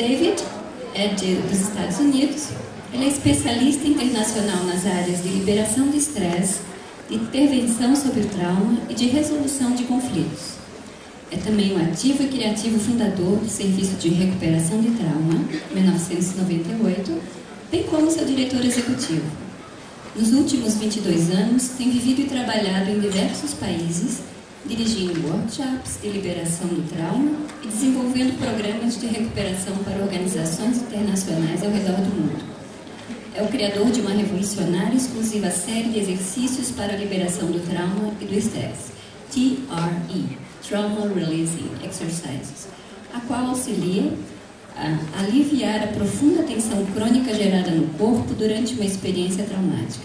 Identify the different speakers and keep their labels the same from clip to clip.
Speaker 1: David é dos Estados Unidos. Ele é especialista internacional nas áreas de liberação de estresse, de intervenção sobre o trauma e de resolução de conflitos. É também um ativo e criativo fundador do Serviço de Recuperação de Trauma, 1998, bem como seu diretor executivo. Nos últimos 22 anos, tem vivido e trabalhado em diversos países, dirigindo workshops de liberação do trauma e desenvolvendo programas de recuperação para organizações internacionais ao redor do mundo. É o criador de uma revolucionária e exclusiva série de exercícios para a liberação do trauma e do estresse, TRE, Trauma Releasing Exercises, a qual auxilia a aliviar a profunda tensão crônica gerada no corpo durante uma experiência traumática.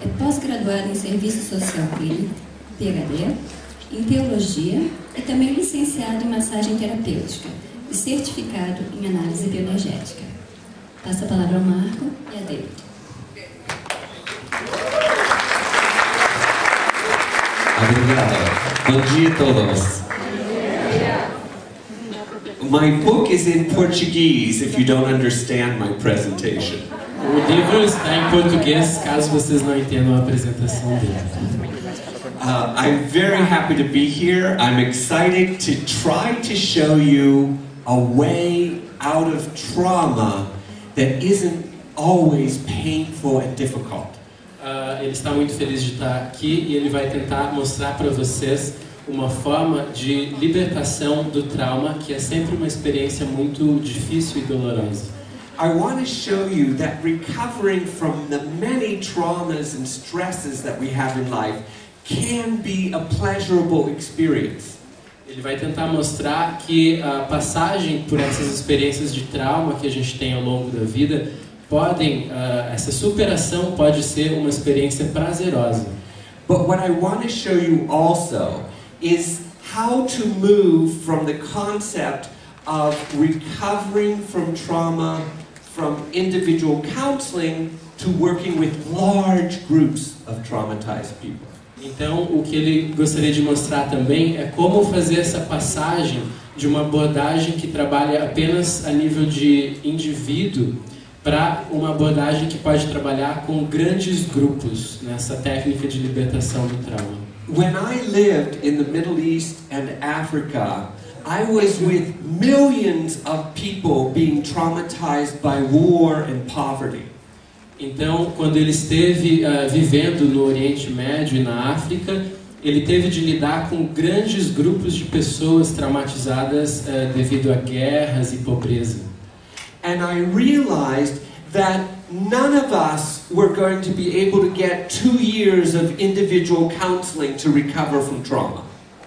Speaker 1: É pós-graduado em Serviço Social Clínico, PhD, em Teologia e também licenciado em Massagem Terapêutica e certificado em Análise Bioenergética. Passo a palavra ao Marco e a David.
Speaker 2: Obrigado. Bom dia a todos. My book is in Portuguese if you don't understand my presentation.
Speaker 3: O livro está em português, caso vocês não entendam a apresentação dele.
Speaker 2: I'm very happy to be here. I'm excited to try to show you a way out of trauma that isn't always painful and difficult.
Speaker 3: Ele está muito feliz de estar aqui e ele vai tentar mostrar para vocês uma forma de libertação do trauma que é sempre uma experiência muito difícil e dolorosa.
Speaker 2: I want to show you that recovering from the many traumas and stresses that we have in life can be a pleasurable experience.
Speaker 3: Ele vai tentar mostrar que a passagem por essas experiências de trauma que a gente tem ao longo da vida essa superação pode ser uma experiência prazerosa.
Speaker 2: But what I want to show you also is how to move from the concept of recovering from trauma from individual counseling to working with large groups of traumatized people.
Speaker 3: Então, o que ele gostaria de mostrar também é como fazer essa passagem de uma abordagem que trabalha apenas a nível de indivíduo para uma abordagem que pode trabalhar com grandes grupos nessa técnica de libertação do trauma.
Speaker 2: When I lived in the Middle East and Africa, I was with millions of people being traumatized by war and poverty.
Speaker 3: Então, quando ele esteve vivendo no Oriente Médio e na África, ele teve de lidar com grandes grupos de pessoas traumatizadas devido a guerras e pobreza.
Speaker 2: And I realized that none of us were going to be able to get 2 years of individual counseling to recover from trauma.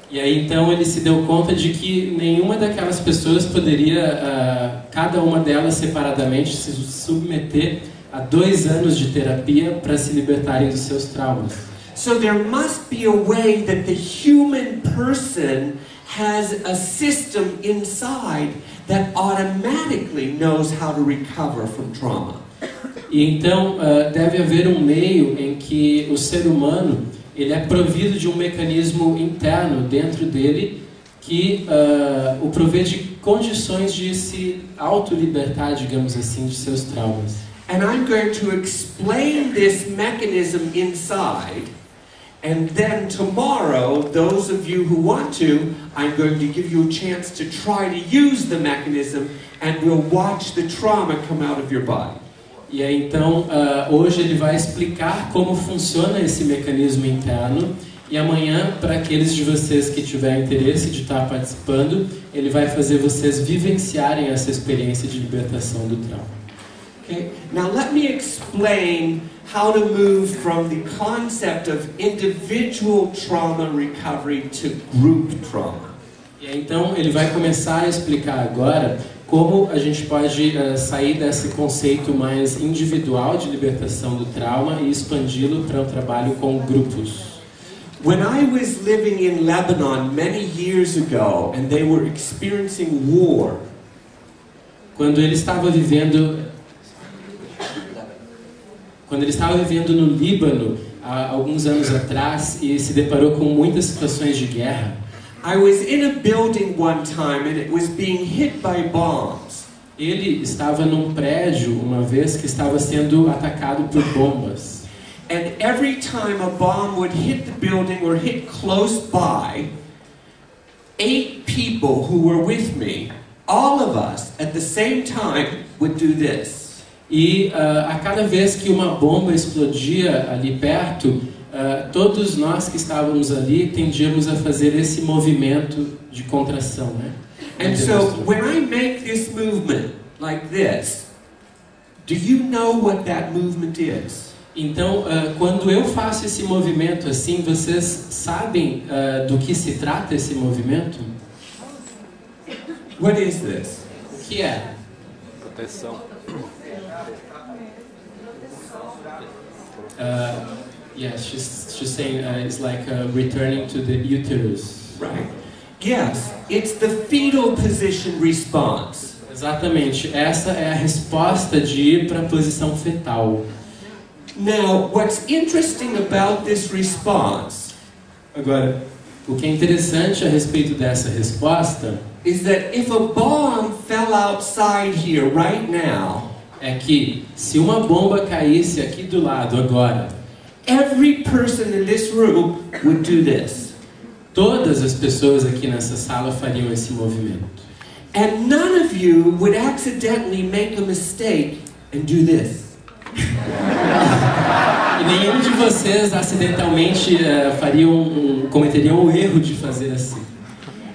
Speaker 3: E aí então ele se deu conta de que nenhuma daquelas pessoas poderia, cada uma delas separadamente, se submeter a 2 anos de terapia para se libertarem dos seus traumas.
Speaker 2: So there must be a way that the human person has a system inside that automatically knows how to recover from trauma.
Speaker 3: E então deve haver um meio em que o ser humano ele é provido de um mecanismo interno dentro dele que o provê de condições de se autolibertar, digamos assim, de seus traumas.
Speaker 2: And I'm going to explain this mechanism inside, and then tomorrow, those of you who want to, I'm going to give you a chance to try to use the mechanism, and we'll watch the trauma come out of your body.
Speaker 3: E aí então, hoje ele vai explicar como funciona esse mecanismo interno, e amanhã, para aqueles de vocês que tiverem interesse de estar participando, ele vai fazer vocês vivenciarem essa experiência de libertação do trauma.
Speaker 2: Okay. Now let me explain how to move from the concept of individual trauma recovery to group trauma.
Speaker 3: E aí, então ele vai começar a explicar agora como a gente pode sair desse conceito mais individual de libertação do trauma e expandi-lo para um trabalho com grupos.
Speaker 2: When I was living in Lebanon many years ago and they were experiencing war,
Speaker 3: quando ele estava vivendo no Líbano há alguns anos atrás e se deparou com muitas situações de guerra,
Speaker 2: I was in a building one time and it was being hit by bombs.
Speaker 3: Ele estava num prédio uma vez que estava sendo atacado por bombas.
Speaker 2: And every time a bomb would hit the building or hit close by, 8 people who were with me, all of us at the same time would do this.
Speaker 3: E a cada vez que uma bomba explodia ali perto, todos nós que estávamos ali tendíamos a fazer esse movimento de contração, né?
Speaker 2: And so when I make this movement like this, do you know what that movement is?
Speaker 3: Então, quando eu faço esse movimento assim, vocês sabem do que se trata esse movimento?
Speaker 2: What is this?
Speaker 3: O que é?
Speaker 4: Proteção.
Speaker 3: Yes, she's saying it's like returning to the uterus.
Speaker 2: Right. Yes, it's the fetal position response.
Speaker 3: Exatamente, essa é a resposta de ir para a posição fetal.
Speaker 2: Now, what's interesting about this response
Speaker 3: Agora, o que é interessante a respeito dessa resposta
Speaker 2: is that if a bomb fell outside here right now,
Speaker 3: é que se uma bomba caísse aqui do lado agora,
Speaker 2: every person in this room would do this.
Speaker 3: todas as pessoas aqui nessa sala fariam esse movimento.
Speaker 2: And none of you would accidentally make a mistake and do this.
Speaker 3: E nenhum de vocês acidentalmente cometeriam o erro de fazer assim.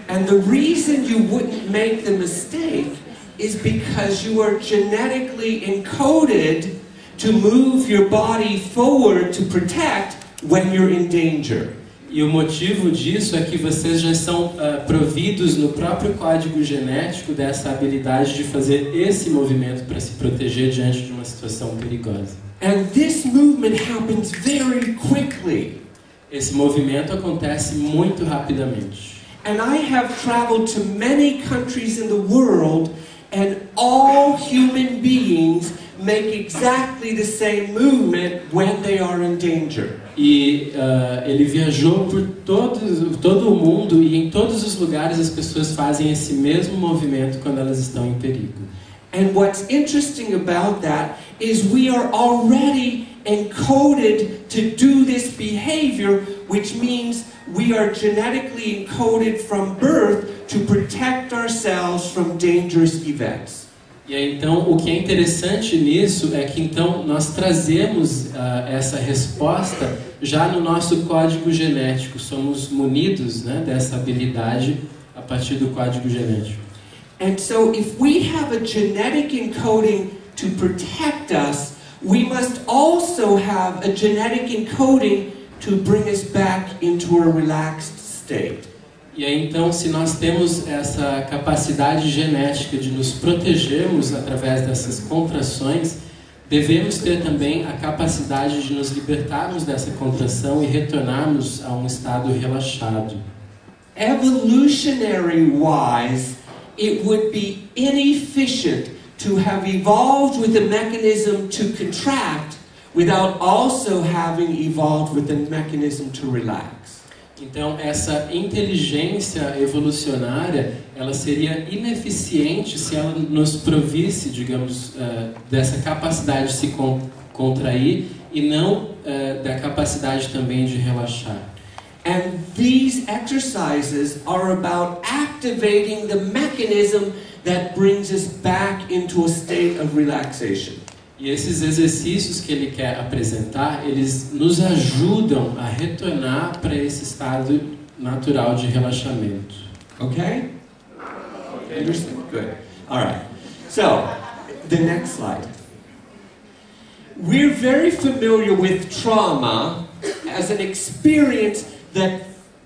Speaker 2: And the reason you wouldn't make the mistake is because you are genetically encoded to move your body forward to protect when you're in danger.
Speaker 3: E o motivo disso é que vocês já são providos no próprio código genético dessa habilidade de fazer esse movimento para se proteger diante de uma situação perigosa.
Speaker 2: And this movement happens very quickly.
Speaker 3: Esse movimento acontece muito rapidamente.
Speaker 2: And I have traveled to many countries in the world, and all human beings make exactly the same movement when they are in danger.
Speaker 3: E ele viajou por todo o mundo, e em todos os lugares as pessoas fazem esse mesmo movimento quando elas estão em perigo.
Speaker 2: And what's interesting about that is we are already encoded to do this behavior, which means we are genetically encoded from birth to protect ourselves from dangerous events.
Speaker 3: E aí, então, o que é interessante nisso é que então nós trazemos essa resposta já no nosso código genético. Somos munidos, né, dessa habilidade a partir do código genético.
Speaker 2: And so if we have a genetic encoding to protect us, we must also have a genetic encoding to bring us back into a relaxed state.
Speaker 3: E aí, então, se nós temos essa capacidade genética de nos protegermos através dessas contrações, devemos ter também a capacidade de nos libertarmos dessa contração e retornarmos a um estado relaxado.
Speaker 2: Evolutionary-wise, it would be inefficient to have evolved with a mechanism to contract without also having evolved with a mechanism to relax.
Speaker 3: Então, essa inteligência evolucionária, ela seria ineficiente se ela nos provisse, digamos, dessa capacidade de se contrair e não da capacidade também de relaxar.
Speaker 2: And these exercises are about activating the mechanism that brings us back into a state of relaxation.
Speaker 3: E esses exercícios que ele quer apresentar, eles nos ajudam a retornar para esse estado natural de relaxamento.
Speaker 2: Okay? Understood? Good. All right. So, the next slide. We're very familiar with trauma as an experience that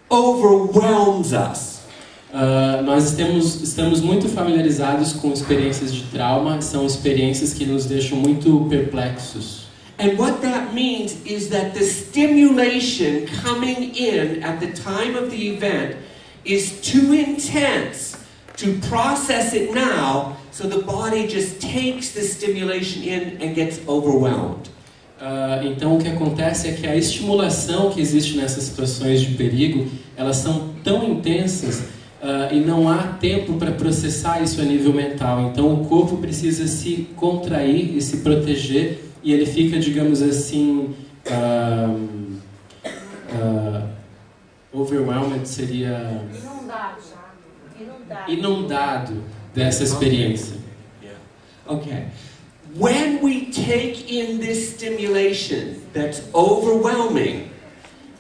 Speaker 2: overwhelms us.
Speaker 3: Nós estamos muito familiarizados com experiências de trauma, são experiências que nos deixam muito perplexos.
Speaker 2: And what that means is that the stimulation coming in at the time of the event is too intense to process it now, so the body just takes the stimulation in and gets overwhelmed.
Speaker 3: Então o que acontece é que a estimulação que existe nessas situações de perigo, elas são tão intensas e não há tempo para processar isso a nível mental. Então o corpo precisa se contrair e se proteger, e ele fica, digamos assim, overwhelmed seria inundado dessa experiência.
Speaker 2: Okay. When we take in this stimulation that's overwhelming,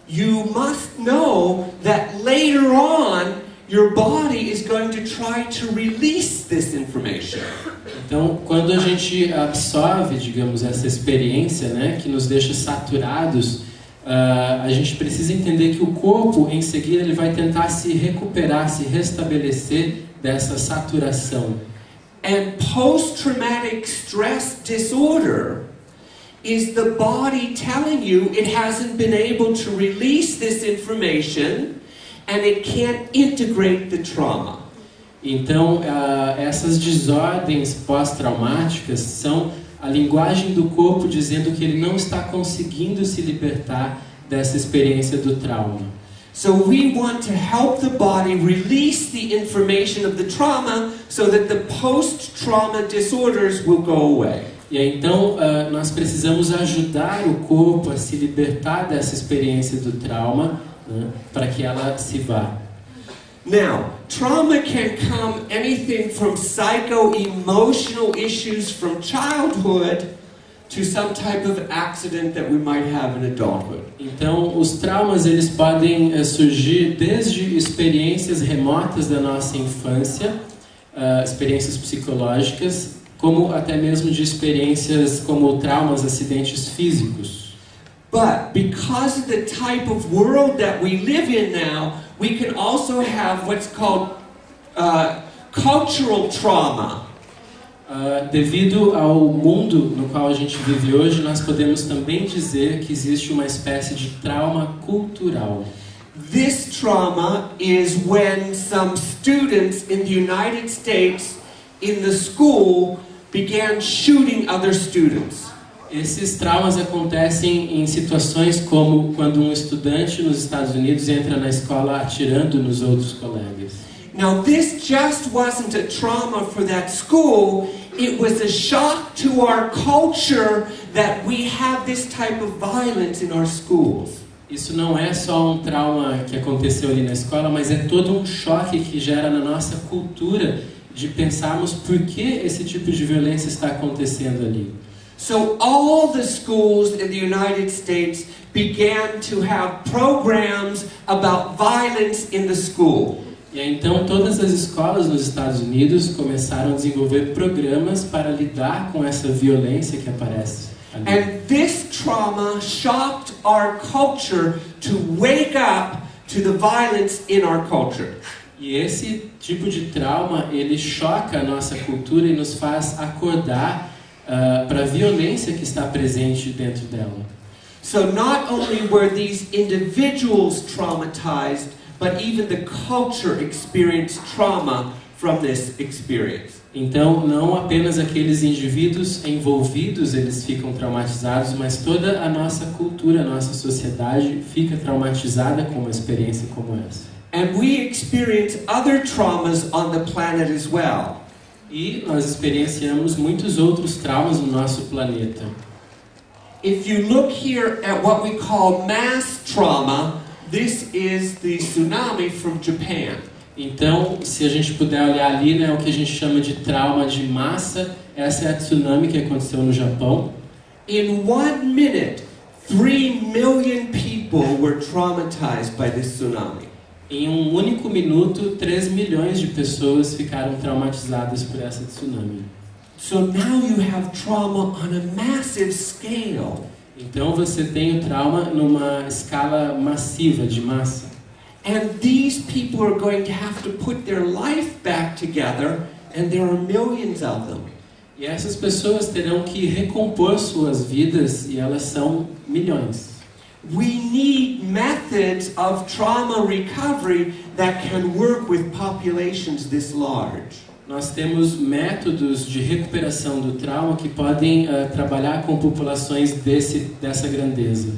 Speaker 2: you must know that later on your body is going to try to release this information.
Speaker 3: Então, quando a gente absorve, digamos, essa experiência, né, que nos deixa saturados, a gente precisa entender que o corpo, em seguida, ele vai tentar se recuperar, se restabelecer dessa saturação.
Speaker 2: And post-traumatic stress disorder is the body telling you it hasn't been able to release this information and it can't integrate the trauma.
Speaker 3: Então, essas desordens pós-traumáticas são a linguagem do corpo dizendo que ele não está conseguindo se libertar dessa experiência do trauma.
Speaker 2: So we want to help the body release the information of the trauma so that the post-trauma disorders will go away.
Speaker 3: E aí, então, nós precisamos ajudar o corpo a se libertar dessa experiência do trauma, né, para que ela se vá.
Speaker 2: Now, trauma can come anything from psycho-emotional issues from childhood to some type of accident that we might have in adulthood.
Speaker 3: Então, os traumas eles podem surgir desde experiências remotas da nossa infância, experiências psicológicas, como até mesmo de experiências como traumas, acidentes físicos.
Speaker 2: But because of the type of world that we live in now, we can also have what's called cultural trauma.
Speaker 3: Devido ao mundo no qual a gente vive hoje, nós podemos também dizer que existe uma espécie de trauma cultural.
Speaker 2: This trauma is when some students in the United States in the school began shooting other students.
Speaker 3: Esses traumas acontecem em situações como quando um estudante nos Estados Unidos entra na escola atirando nos outros colegas.
Speaker 2: Now this just wasn't a trauma for that school, it was a shock to our culture that we have this type of violence in our schools.
Speaker 3: Isso não é só um trauma que aconteceu ali na escola, mas é todo um choque que gera na nossa cultura de pensarmos por que esse tipo de violência está acontecendo ali.
Speaker 2: So all the schools in the United States began to have programs about violence in the school.
Speaker 3: E aí, então todas as escolas nos Estados Unidos começaram a desenvolver programas para lidar com essa violência que aparece ali.
Speaker 2: And this trauma shocked our culture to wake up to the violence in our culture.
Speaker 3: E esse tipo de trauma, ele choca a nossa cultura e nos faz acordar para a violência que está presente dentro dela.
Speaker 2: So not only were these individuals traumatized, but even the culture experienced trauma from this experience.
Speaker 3: Então, não apenas aqueles indivíduos envolvidos, eles ficam traumatizados, mas toda a nossa cultura, a nossa sociedade fica traumatizada com uma experiência como essa.
Speaker 2: And we experience other traumas on the planet as well.
Speaker 3: E nós experienciamos muitos outros traumas no nosso planeta.
Speaker 2: If you look here at what we call mass trauma, this is the tsunami from Japan.
Speaker 3: Então, se a gente puder olhar ali, né, o que a gente chama de trauma de massa, essa é a tsunami que aconteceu no Japão.
Speaker 2: In 1 minute, 3 million people were traumatized by this tsunami.
Speaker 3: Em um único minuto, 3 milhões de pessoas ficaram traumatizadas por essa tsunami.
Speaker 2: So now you have trauma on a massive scale.
Speaker 3: Então você tem o trauma numa escala massiva, de massa.
Speaker 2: And these people are going to have to put their life back together, and there are millions of them.
Speaker 3: E essas pessoas terão que recompor suas vidas, e elas são milhões.
Speaker 2: We need methods of trauma recovery that can work with populations this large.
Speaker 3: Nós temos métodos de recuperação do trauma que podem trabalhar com populações dessa grandeza.